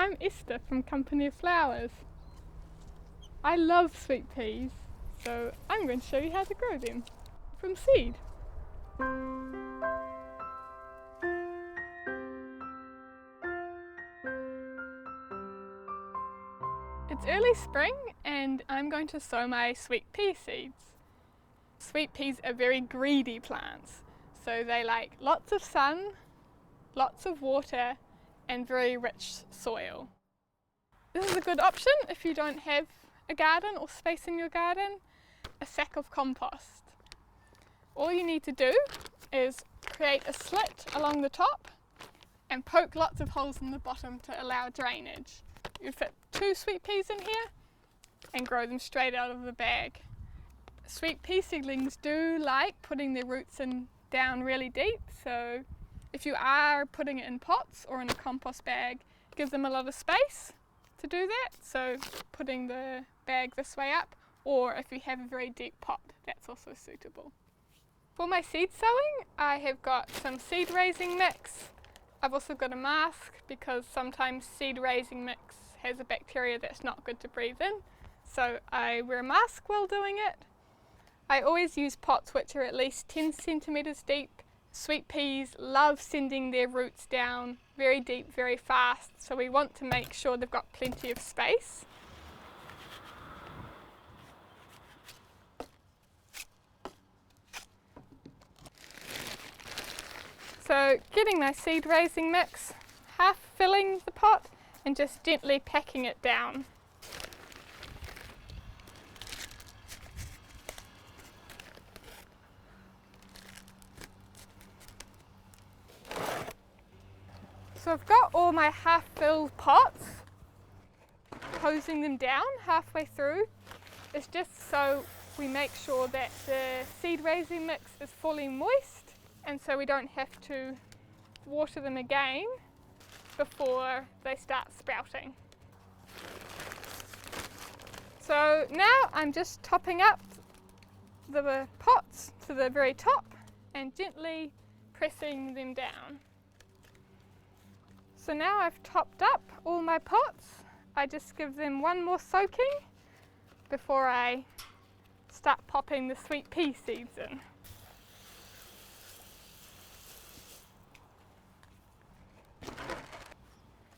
I'm Esther from Company of Flowers. I love sweet peas, so I'm going to show you how to grow them from seed. It's early spring and I'm going to sow my sweet pea seeds. Sweet peas are very greedy plants, so they like lots of sun, lots of water and very rich soil. This is a good option if you don't have a garden or space in your garden, a sack of compost. All you need to do is create a slit along the top and poke lots of holes in the bottom to allow drainage. You fit 2 sweet peas in here and grow them straight out of the bag. Sweet pea seedlings do like putting their roots in down really deep, so if you are putting it in pots or in a compost bag, give them a lot of space to do that, so putting the bag this way up, or if you have a very deep pot, that's also suitable. For my seed sowing, I have got some seed raising mix. I've also got a mask because sometimes seed raising mix has a bacteria that's not good to breathe in, so I wear a mask while doing it. I always use pots which are at least 10 centimetres deep. Sweet peas love sending their roots down very deep, very fast, so we want to make sure they've got plenty of space. So getting my seed raising mix, half filling the pot and just gently packing it down. So I've got all my half-filled pots, hosing them down halfway through. It's just so we make sure that the seed raising mix is fully moist and so we don't have to water them again before they start sprouting. So now I'm just topping up the pots to the very top and gently pressing them down. So now I've topped up all my pots. I just give them one more soaking before I start popping the sweet pea seeds in.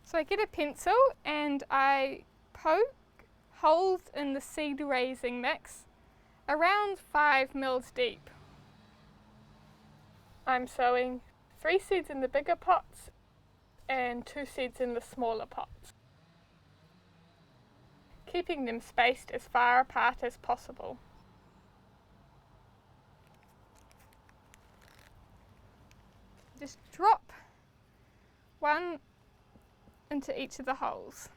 So I get a pencil and I poke holes in the seed raising mix around 5 mils deep. I'm sowing 3 seeds in the bigger pots and 2 seeds in the smaller pots, keeping them spaced as far apart as possible. Just drop one into each of the holes.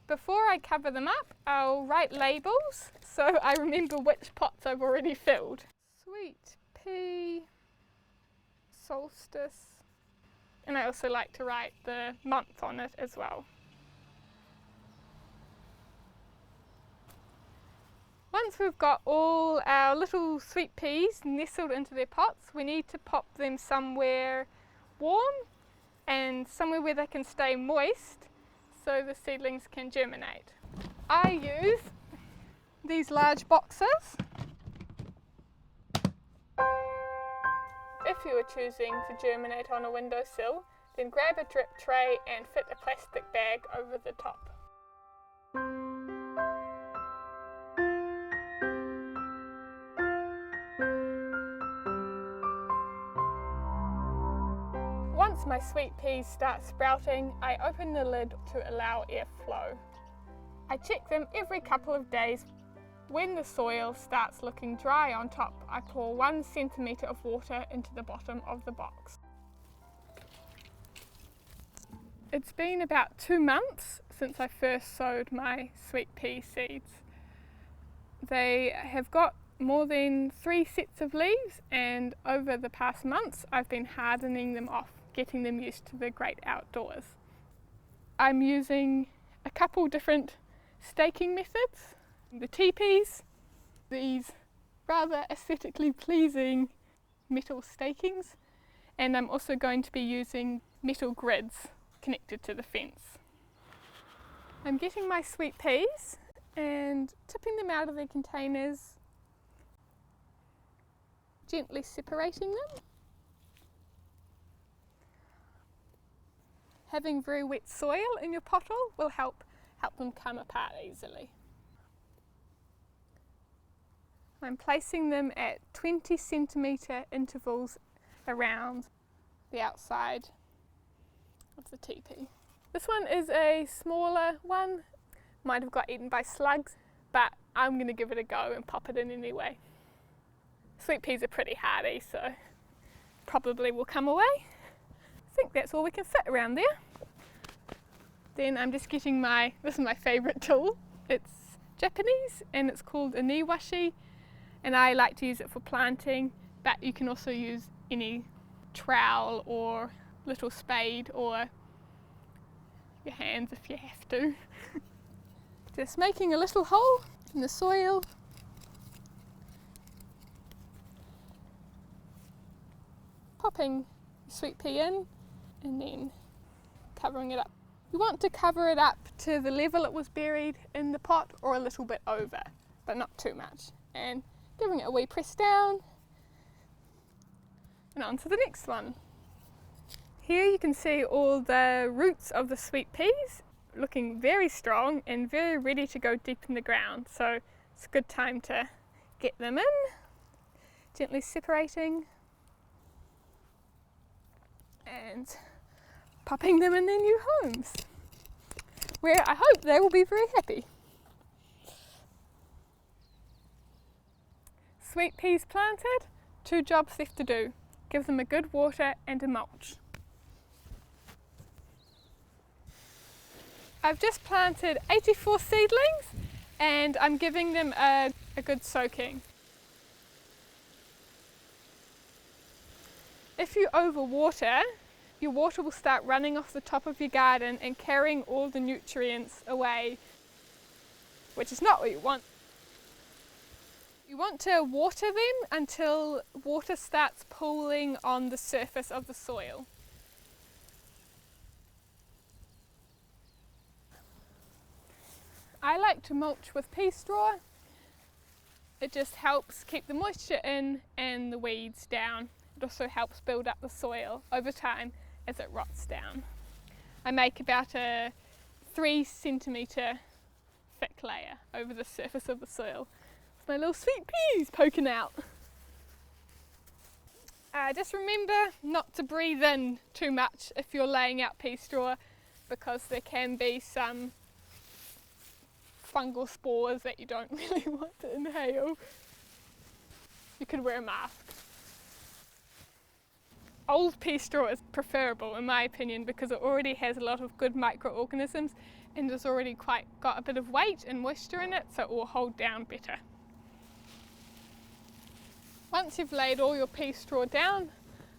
Before I cover them up, I'll write labels so I remember which pots I've already filled. Sweet pea solstice, and I also like to write the month on it as well. Once we've got all our little sweet peas nestled into their pots, we need to pop them somewhere warm and somewhere where they can stay moist so the seedlings can germinate. I use these large boxes. If you are choosing to germinate on a windowsill, then grab a drip tray and fit a plastic bag over the top. Once my sweet peas start sprouting, I open the lid to allow airflow. I check them every couple of days. When the soil starts looking dry on top, I pour 1 centimetre of water into the bottom of the box. It's been about 2 months since I first sowed my sweet pea seeds. They have got more than 3 sets of leaves, and over the past months I've been hardening them off, getting them used to the great outdoors. I'm using a couple different staking methods. The teepees, these rather aesthetically pleasing metal stakings, and I'm also going to be using metal grids connected to the fence. I'm getting my sweet peas and tipping them out of their containers, gently separating them. Having very wet soil in your pottle will help them come apart easily. I'm placing them at 20 centimetre intervals around the outside of the teepee. This one is a smaller one, might have got eaten by slugs, but I'm going to give it a go and pop it in anyway. Sweet peas are pretty hardy, so probably will come away. I think that's all we can fit around there. Then I'm just getting this is my favourite tool. It's Japanese and it's called a niwashi, and I like to use it for planting, but you can also use any trowel or little spade or your hands if you have to. Just making a little hole in the soil. Popping the sweet pea in and then covering it up. You want to cover it up to the level it was buried in the pot or a little bit over, but not too much. And giving it a wee press down and on to the next one. Here you can see all the roots of the sweet peas looking very strong and very ready to go deep in the ground. So it's a good time to get them in, gently separating and popping them in their new homes, where I hope they will be very happy. Sweet peas planted, 2 jobs left to do. Give them a good water and a mulch. I've just planted 84 seedlings and I'm giving them a good soaking. If you overwater, your water will start running off the top of your garden and carrying all the nutrients away, which is not what you want. You want to water them until water starts pooling on the surface of the soil. I like to mulch with pea straw. It just helps keep the moisture in and the weeds down. It also helps build up the soil over time as it rots down. I make about a 3 centimetre thick layer over the surface of the soil with my little sweet peas poking out. Just remember not to breathe in too much if you're laying out pea straw, because there can be some fungal spores that you don't really want to inhale. You could wear a mask. Old pea straw is preferable in my opinion because it already has a lot of good microorganisms and has already got a bit of weight and moisture in it, so it will hold down better. Once you've laid all your pea straw down,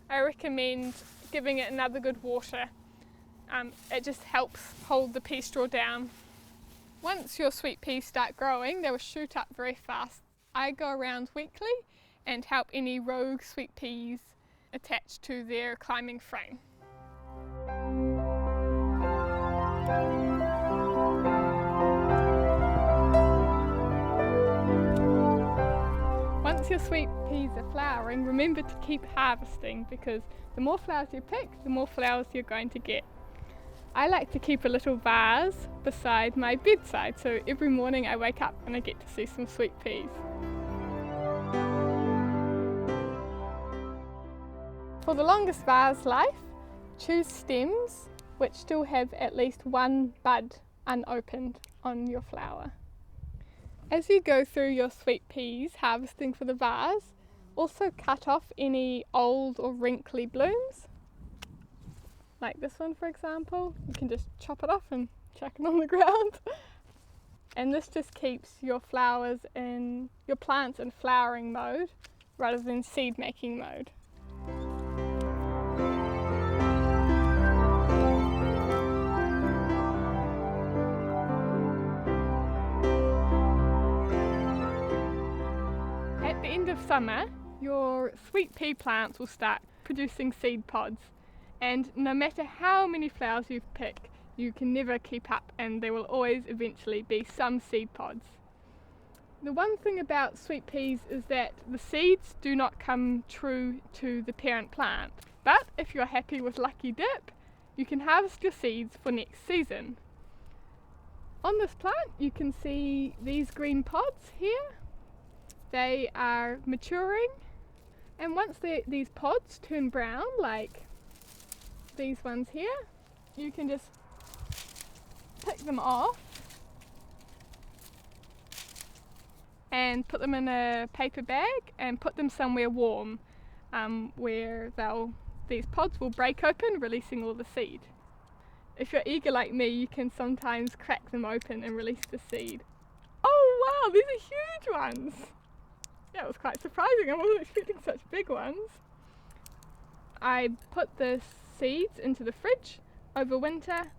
I recommend giving it another good water. It just helps hold the pea straw down. Once your sweet peas start growing, they will shoot up very fast. I go around weekly and help any rogue sweet peas attached to their climbing frame. Once your sweet peas are flowering, remember to keep harvesting, because the more flowers you pick, the more flowers you're going to get. I like to keep a little vase beside my bedside, so every morning I wake up and I get to see some sweet peas. For the longest vase life, choose stems which still have at least one bud unopened on your flower. As you go through your sweet peas harvesting for the vase, also cut off any old or wrinkly blooms. Like this one, for example, you can just chop it off and chuck it on the ground. And this just keeps your plants in flowering mode rather than seed making mode. At the end of summer, your sweet pea plants will start producing seed pods, And no matter how many flowers you pick, you can never keep up, and there will always eventually be some seed pods. The one thing about sweet peas is that the seeds do not come true to the parent plant, but if you're happy with Lucky Dip, you can harvest your seeds for next season. On this plant you can see these green pods here. They are maturing, and once these pods turn brown, like these ones here, you can just pick them off and put them in a paper bag and put them somewhere warm, where these pods will break open, releasing all the seed. If you're eager like me, you can sometimes crack them open and release the seed. Oh wow, these are huge ones! Yeah, it was quite surprising. I wasn't expecting such big ones. I put the seeds into the fridge over winter,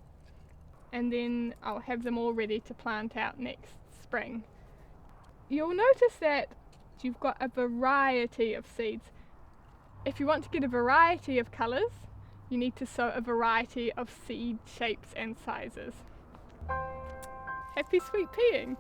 and then I'll have them all ready to plant out next spring. You'll notice that you've got a variety of seeds. If you want to get a variety of colours, you need to sow a variety of seed shapes and sizes. Happy sweet peeing!